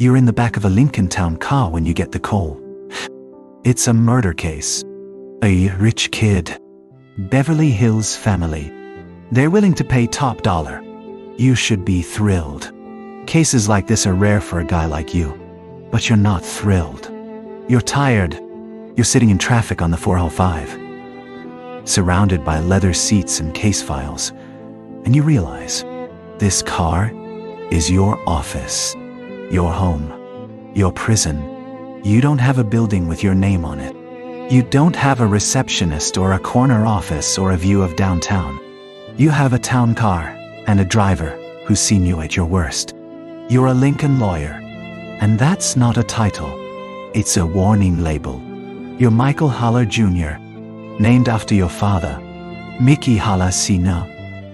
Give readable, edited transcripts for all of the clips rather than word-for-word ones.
You're in the back of a Lincoln Town car when you get the call. It's a murder case. A rich kid. Beverly Hills family. They're willing to pay top dollar. You should be thrilled. Cases like this are rare for a guy like you. But you're not thrilled. You're tired. You're sitting in traffic on the 405. Surrounded by leather seats and case files. And you realize, this car is your office. Your home. Your prison. You don't have a building with your name on it. You don't have a receptionist or a corner office or a view of downtown. You have a town car and a driver who's seen you at your worst. You're a Lincoln lawyer. And that's not a title. It's a warning label. You're Michael Haller Jr., named after your father. Mickey Haller Sr.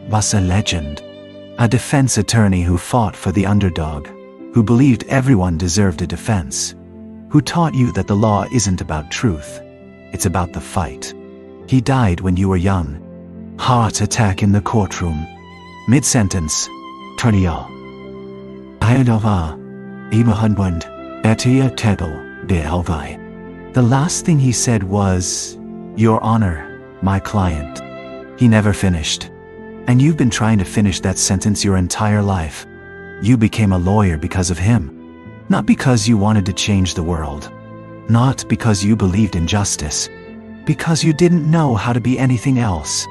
was a legend. A defense attorney who fought for the underdog, who believed everyone deserved a defense, who taught you that the law isn't about truth, it's about the fight. He died when you were young. Heart attack in the courtroom. Mid-sentence. Turnial. Iadova. Imahunbund. Etia Tedel. De Elvai. The last thing he said was, Your Honor, my client. He never finished. And you've been trying to finish that sentence your entire life. You became a lawyer because of him. Not because you wanted to change the world. Not because you believed in justice. Because you didn't know how to be anything else.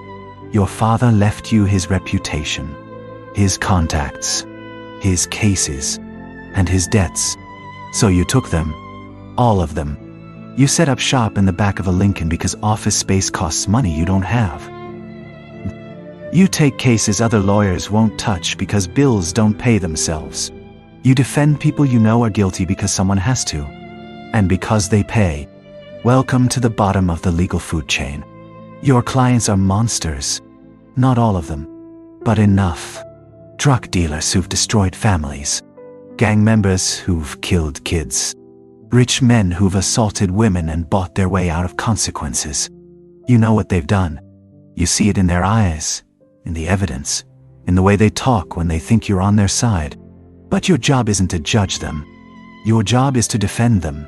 Your father left you his reputation, his contacts, his cases, and his debts. So you took them. All of them. You set up shop in the back of a Lincoln because office space costs money you don't have. You take cases other lawyers won't touch because bills don't pay themselves. You defend people you know are guilty because someone has to. And because they pay. Welcome to the bottom of the legal food chain. Your clients are monsters. Not all of them, but enough. Drug dealers who've destroyed families. Gang members who've killed kids. Rich men who've assaulted women and bought their way out of consequences. You know what they've done. You see it in their eyes. In the evidence, in the way they talk when they think you're on their side. But your job isn't to judge them. Your job is to defend them.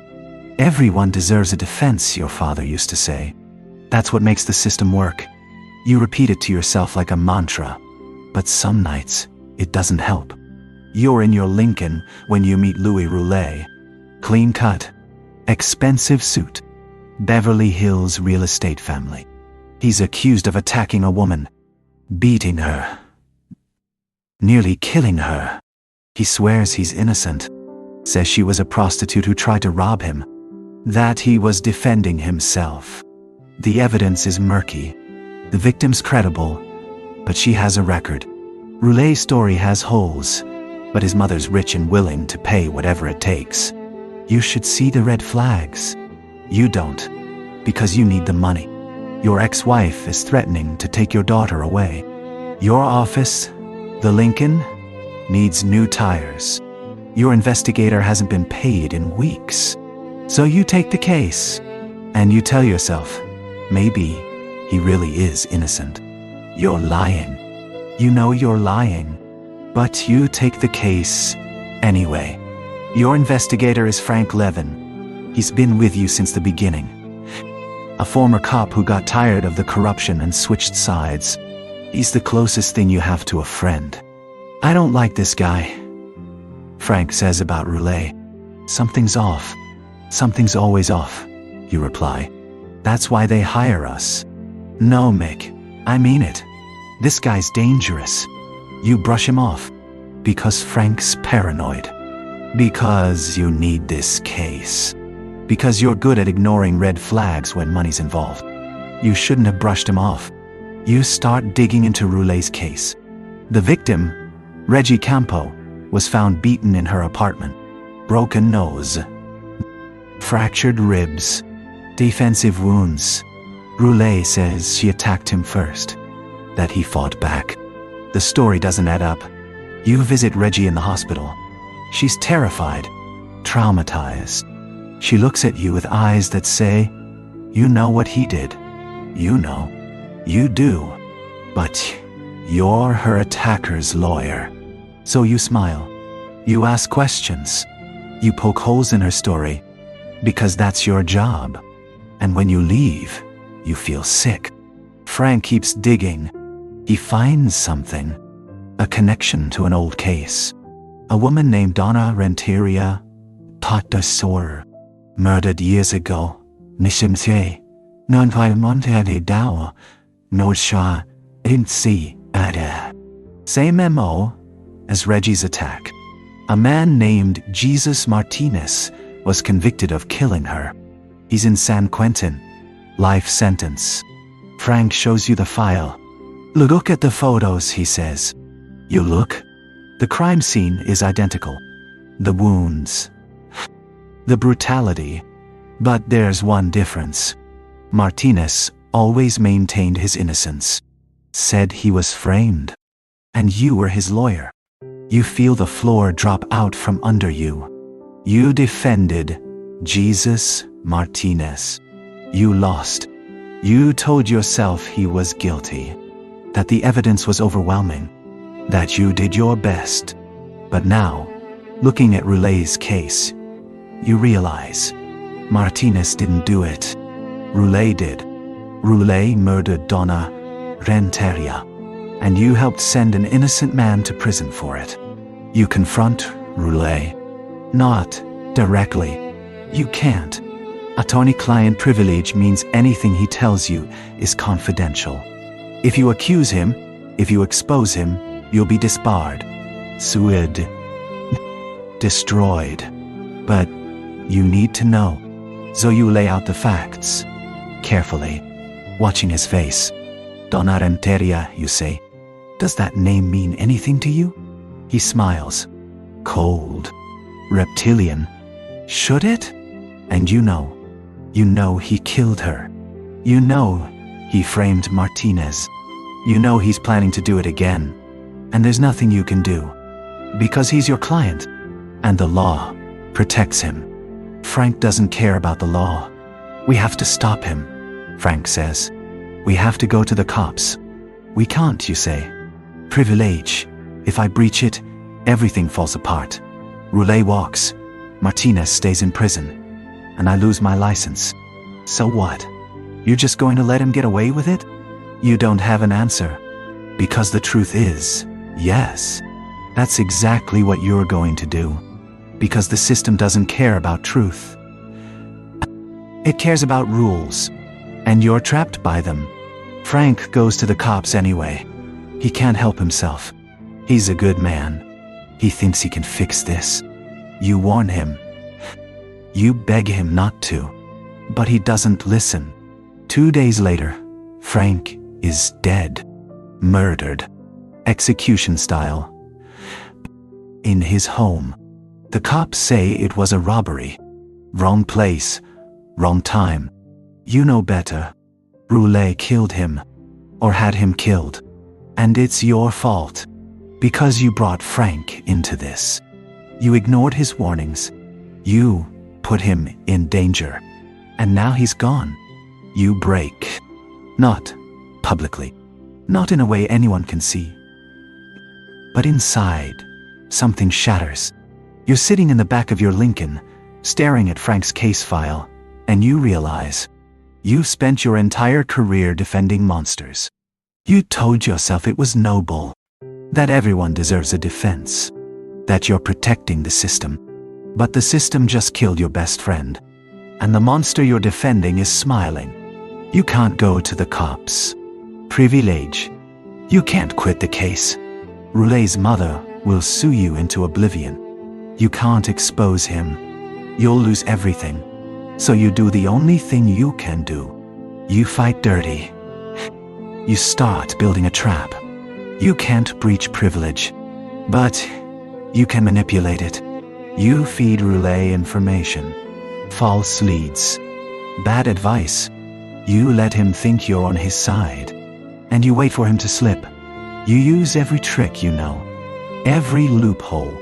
Everyone deserves a defense, your father used to say. That's what makes the system work. You repeat it to yourself like a mantra. But some nights, it doesn't help. You're in your Lincoln when you meet Louis Roulet. Clean cut. Expensive suit. Beverly Hills real estate family. He's accused of attacking a woman. Beating her. Nearly killing her. He swears he's innocent. Says she was a prostitute who tried to rob him. That he was defending himself. The evidence is murky. The victim's credible, but she has a record. Roulet's story has holes, but his mother's rich and willing to pay whatever it takes. You should see the red flags. You don't, because you need the money. Your ex-wife is threatening to take your daughter away. Your office, the Lincoln, needs new tires. Your investigator hasn't been paid in weeks. So you take the case, and you tell yourself, maybe he really is innocent. You're lying. You know you're lying. But you take the case anyway. Your investigator is Frank Levin. He's been with you since the beginning. A former cop who got tired of the corruption and switched sides. He's the closest thing you have to a friend. I don't like this guy, Frank says about Roulet. Something's off. Something's always off, you reply. That's why they hire us. No, Mick, I mean it. This guy's dangerous. You brush him off. Because Frank's paranoid. Because you need this case. Because you're good at ignoring red flags when money's involved. You shouldn't have brushed him off. You start digging into Roulet's case. The victim, Reggie Campo, was found beaten in her apartment. Broken nose. Fractured ribs. Defensive wounds. Roulet says she attacked him first. That he fought back. The story doesn't add up. You visit Reggie in the hospital. She's terrified. Traumatized. She looks at you with eyes that say, you know what he did. You know. You do. But you're her attacker's lawyer. So you smile. You ask questions. You poke holes in her story because that's your job. And when you leave, you feel sick. Frank keeps digging. He finds something. A connection to an old case. A woman named Donna Renteria Pottersor, murdered years ago. Nishimse, non-Monte Dao, Nosha, Insi, Ada. Same MO as Reggie's attack. A man named Jesus Martinez was convicted of killing her. He's in San Quentin. Life sentence. Frank shows you the file. Look at the photos, he says. You look. The crime scene is identical. The wounds. The brutality. But there's one difference. Martinez always maintained his innocence. Said he was framed. And you were his lawyer. You feel the floor drop out from under you. You defended Jesus Martinez. You lost. You told yourself he was guilty. That the evidence was overwhelming. That you did your best. But now, looking at Roulet's case, you realize Martinez didn't do it. Roulet did. Roulet murdered Donna Renteria. And you helped send an innocent man to prison for it. You confront Roulet. Not directly. You can't. Attorney-client privilege means anything he tells you is confidential. If you accuse him, if you expose him, you'll be disbarred. Sued. Destroyed. But you need to know. So you lay out the facts. Carefully. Watching his face. Donna Renteria, you say. Does that name mean anything to you? He smiles. Cold. Reptilian. Should it? And you know he killed her. You know he framed Martinez. You know he's planning to do it again. And there's nothing you can do. Because he's your client. And the law protects him. Frank doesn't care about the law. We have to stop him, Frank says. We have to go to the cops. We can't, you say. Privilege. If I breach it, everything falls apart. Roulet walks. Martinez stays in prison. And I lose my license. So what? You're just going to let him get away with it? You don't have an answer. Because the truth is, yes. That's exactly what you're going to do. Because the system doesn't care about truth. It cares about rules. And you're trapped by them. Frank goes to the cops anyway. He can't help himself. He's a good man. He thinks he can fix this. You warn him. You beg him not to. But he doesn't listen. 2 days later, Frank is dead. Murdered. Execution style. In his home. The cops say it was a robbery. Wrong place. Wrong time. You know better. Roulet killed him. Or had him killed. And it's your fault. Because you brought Frank into this. You ignored his warnings. You put him in danger. And now he's gone. You break. Not publicly. Not in a way anyone can see. But inside, something shatters. You're sitting in the back of your Lincoln, staring at Frank's case file, and you realize you spent your entire career defending monsters. You told yourself it was noble, that everyone deserves a defense, that you're protecting the system. But the system just killed your best friend, and the monster you're defending is smiling. You can't go to the cops. Privilege. You can't quit the case. Roulet's mother will sue you into oblivion. You can't expose him. You'll lose everything. So you do the only thing you can do. You fight dirty. You start building a trap. You can't breach privilege, but you can manipulate it. You feed Roulet information, false leads, bad advice. You let him think you're on his side, and you wait for him to slip. You use every trick you know, every loophole,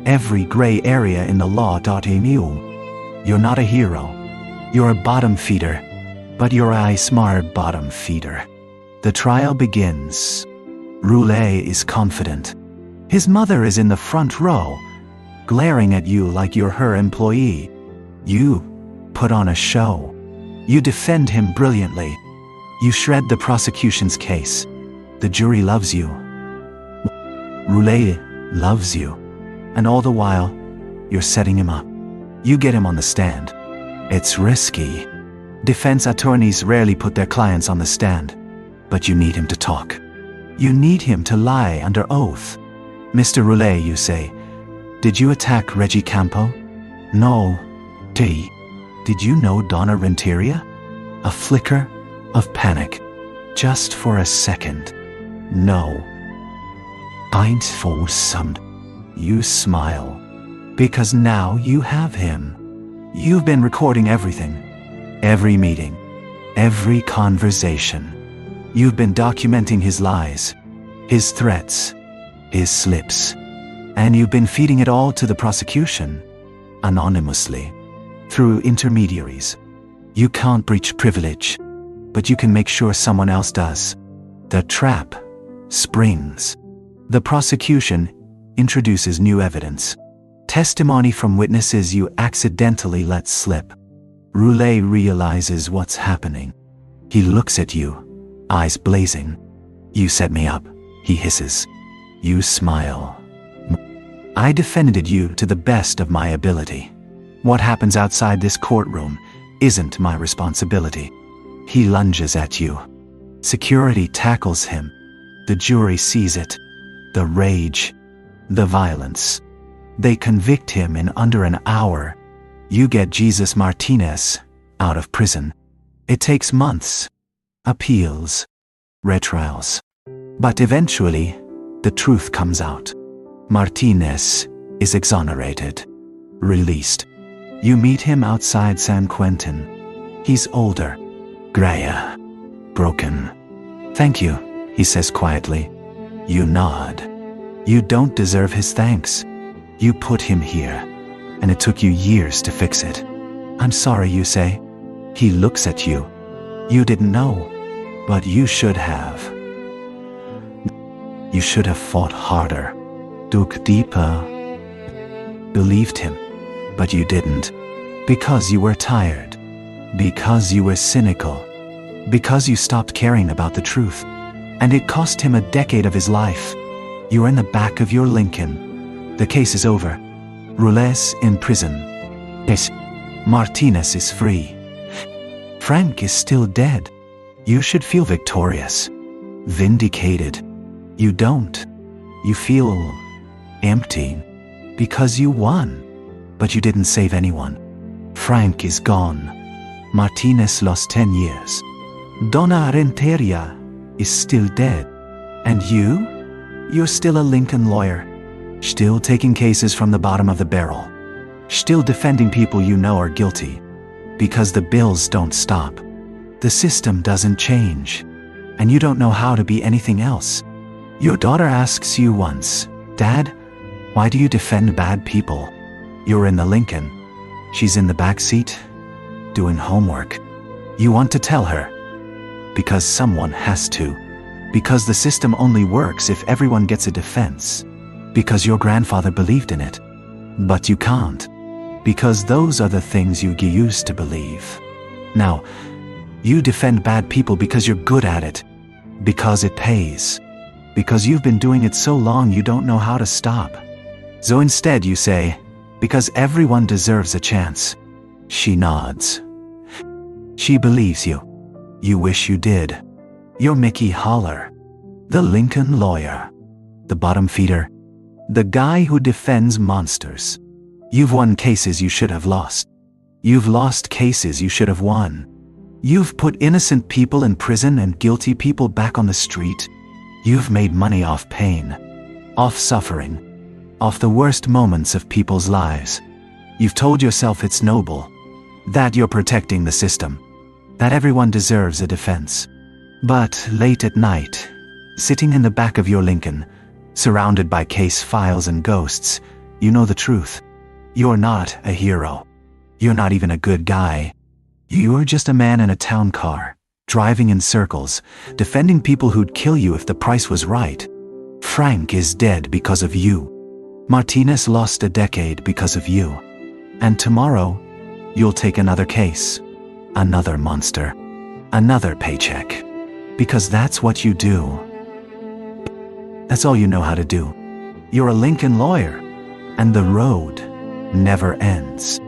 every gray area in the law.mu. You're not a hero. You're a bottom feeder, but you're a smart bottom feeder. The trial begins. Roulet is confident. His mother is in the front row, glaring at you like you're her employee. You put on a show. You defend him brilliantly. You shred the prosecution's case. The jury loves you. Roulet loves you. And all the while, you're setting him up. You get him on the stand. It's risky. Defense attorneys rarely put their clients on the stand. But you need him to talk. You need him to lie under oath. Mr. Roulet, you say, did you attack Reggie Campo? No. Did you know Donna Renteria? A flicker of panic. Just for a second. No. Einforsamt. You smile. Because now you have him. You've been recording everything. Every meeting. Every conversation. You've been documenting his lies. His threats. His slips. And you've been feeding it all to the prosecution. Anonymously. Through intermediaries. You can't breach privilege. But you can make sure someone else does. The trap springs. The prosecution introduces new evidence. Testimony from witnesses you accidentally let slip. Roulet realizes what's happening. He looks at you, eyes blazing. You set me up, he hisses. You smile. I defended you to the best of my ability. What happens outside this courtroom isn't my responsibility. He lunges at you. Security tackles him. The jury sees it. The rage. The violence. They convict him in under an hour. You get Jesus Martinez out of prison. It takes months. Appeals. Retrials. But eventually, the truth comes out. Martinez is exonerated. Released. You meet him outside San Quentin. He's older. Grayer. Broken. Thank you, he says quietly. You nod. You don't deserve his thanks. You put him here, and it took you years to fix it. I'm sorry, you say. He looks at you. You didn't know, but you should have. You should have fought harder. Dug deeper. Believed him, but you didn't. Because you were tired. Because you were cynical. Because you stopped caring about the truth. And it cost him a decade of his life. You're in the back of your Lincoln. The case is over. Roulet's in prison. Yes. Martinez is free. Frank is still dead. You should feel victorious. Vindicated. You don't. You feel empty. Because you won. But you didn't save anyone. Frank is gone. Martinez lost 10 years. Donna Renteria is still dead. And you? You're still a Lincoln lawyer. Still taking cases from the bottom of the barrel. Still defending people you know are guilty. Because the bills don't stop. The system doesn't change. And you don't know how to be anything else. Your daughter asks you once, Dad, why do you defend bad people? You're in the Lincoln. She's in the back seat, doing homework. You want to tell her. Because someone has to. Because the system only works if everyone gets a defense. Because your grandfather believed in it. But you can't. Because those are the things you used to believe. Now, you defend bad people because you're good at it. Because it pays. Because you've been doing it so long you don't know how to stop. So instead you say, because everyone deserves a chance. She nods. She believes you. You wish you did. You're Mickey Haller. The Lincoln lawyer. The bottom feeder. The guy who defends monsters. You've won cases you should have lost. You've lost cases you should have won. You've put innocent people in prison and guilty people back on the street. You've made money off pain. Off suffering. Off the worst moments of people's lives. You've told yourself it's noble. That you're protecting the system. That everyone deserves a defense. But late at night, sitting in the back of your Lincoln, surrounded by case files and ghosts, you know the truth. You're not a hero. You're not even a good guy. You're just a man in a town car, driving in circles, defending people who'd kill you if the price was right. Frank is dead because of you. Martinez lost a decade because of you. And tomorrow, you'll take another case, another monster, another paycheck. Because that's what you do. That's all you know how to do. You're a Lincoln lawyer, and the road never ends.